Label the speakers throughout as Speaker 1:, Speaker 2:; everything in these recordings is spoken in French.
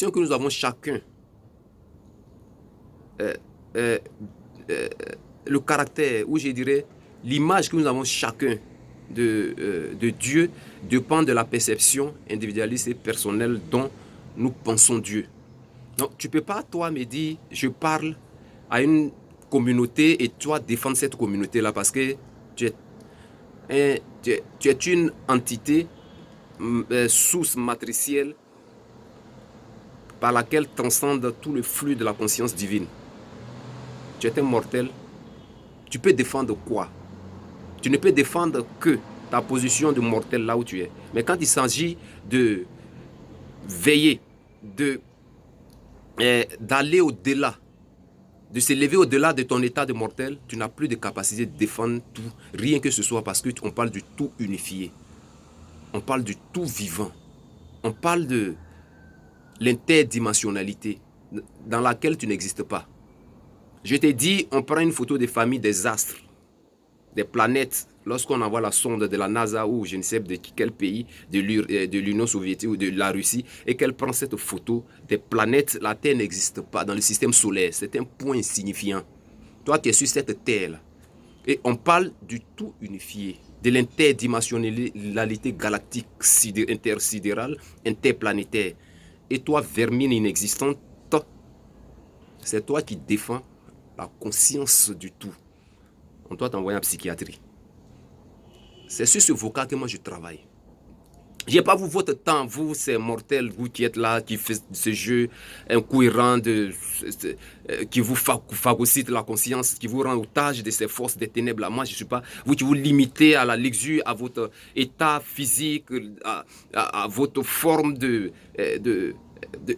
Speaker 1: que nous avons chacun, euh, euh, le caractère, ou je dirais l'image que nous avons chacun de Dieu dépend de la perception individualiste et personnelle dont nous pensons Dieu. Donc tu ne peux pas, toi, me dire, je parle à une communauté et toi défendre cette communauté-là parce que tu es une entité source matricielle par laquelle transcende tout le flux de la conscience divine. Tu es un mortel. Tu peux défendre quoi? Tu ne peux défendre que ta position de mortel là où tu es. Mais quand il s'agit de veiller, d'aller au-delà, de s'élever au-delà de ton état de mortel, tu n'as plus de capacité de défendre tout, rien que ce soit parce qu'on parle du tout unifié. On parle du tout vivant. On parle de l'interdimensionnalité dans laquelle tu n'existes pas. Je t'ai dit, on prend une photo des familles des astres, des planètes, lorsqu'on envoie la sonde de la NASA ou je ne sais de quel pays, de l'Union soviétique ou de la Russie, et qu'elle prend cette photo des planètes, la Terre n'existe pas dans le système solaire. C'est un point insignifiant. Toi, tu es sur cette Terre-là. Et on parle du tout unifié, de l'interdimensionnalité galactique, intersidérale, interplanétaire. Et toi, vermine inexistante, c'est toi qui défends la conscience du tout. On doit t'envoyer en psychiatrie. C'est sur ce vocal que moi je travaille. Je n'ai pas vous votre temps, vous c'est mortel, vous qui êtes là, qui faites ce jeu incohérent qui vous phagocyte la conscience, qui vous rend otage de ces forces des ténèbres là. Moi je ne suis pas, vous qui vous limitez à la luxure, à votre état physique, à votre forme de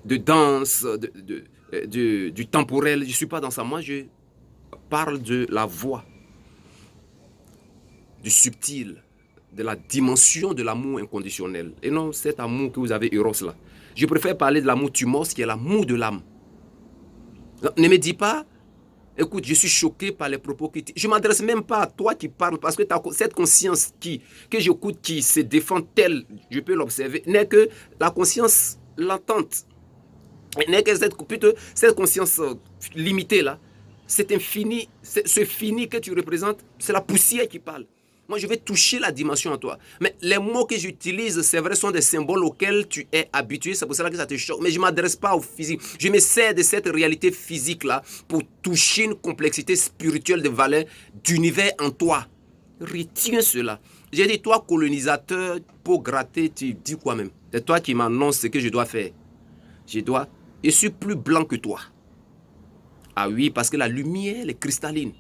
Speaker 1: danse, du temporel. Je ne suis pas dans ça. Moi je parle de la voix, du subtil, de la dimension de l'amour inconditionnel. Et non cet amour que vous avez, Eros là. Je préfère parler de l'amour thumos, qui est l'amour de l'âme. Ne me dis pas, écoute, je suis choqué par les propos que je ne m'adresse même pas à toi qui parles, parce que cette conscience que j'écoute, qui se défend telle, je peux l'observer, n'est que la conscience latente. N'est que cette conscience limitée là. C'est infini, ce fini que tu représentes, c'est la poussière qui parle. Moi, je vais toucher la dimension en toi. Mais les mots que j'utilise, c'est vrai, sont des symboles auxquels tu es habitué. C'est pour ça que ça te choque. Mais je ne m'adresse pas au physique. Je me sers de cette réalité physique-là pour toucher une complexité spirituelle de valeur d'univers en toi. Retiens cela. J'ai dit, toi, colonisateur, pour gratter, tu dis quoi même? C'est toi qui m'annonce ce que je dois faire. Je suis plus blanc que toi. Ah oui, parce que la lumière, elle est cristalline.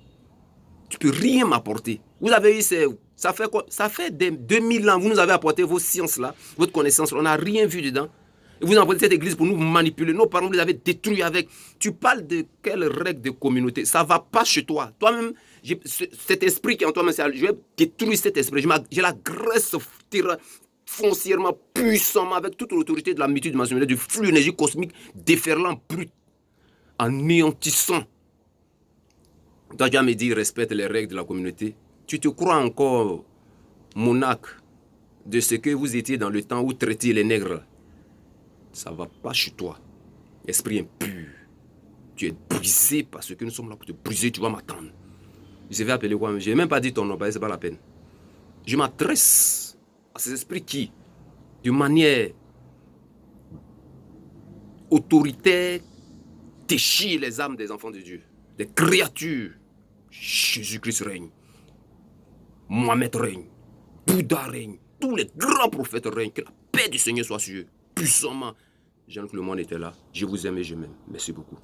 Speaker 1: Tu ne peux rien m'apporter. Vous avez eu, ça fait quoi? Ça fait 2000 ans, vous nous avez apporté vos sciences-là, votre connaissance, on n'a rien vu dedans. Et vous envoyez cette église pour nous manipuler. Nos parents, vous les avez détruits avec. Tu parles de quelle règle de communauté? Ça ne va pas chez toi. Toi-même, cet esprit qui est en toi-même, je vais détruire cet esprit. J'ai la graisse foncièrement, puissamment, avec toute l'autorité de la multidimensionnelle, du flux énergie cosmique déferlant brut, anéantissant. Toi, tu vas me dire, respecte les règles de la communauté. Tu te crois encore monarque de ce que vous étiez dans le temps où traitiez les nègres. Ça ne va pas chez toi. Esprit impur. Tu es brisé parce que nous sommes là pour te briser. Tu vas m'attendre. Je vais appeler quoi? Je n'ai même pas dit ton nom, ce n'est pas la peine. Je m'adresse à ces esprits qui, de manière autoritaire, déchirent les âmes des enfants de Dieu. Des créatures. Jésus-Christ règne. Mohamed règne. Bouddha règne. Tous les grands prophètes règnent. Que la paix du Seigneur soit sur eux. Puissamment. Jean-Claude Lemoine était là. Je vous aime et je m'aime. Merci beaucoup.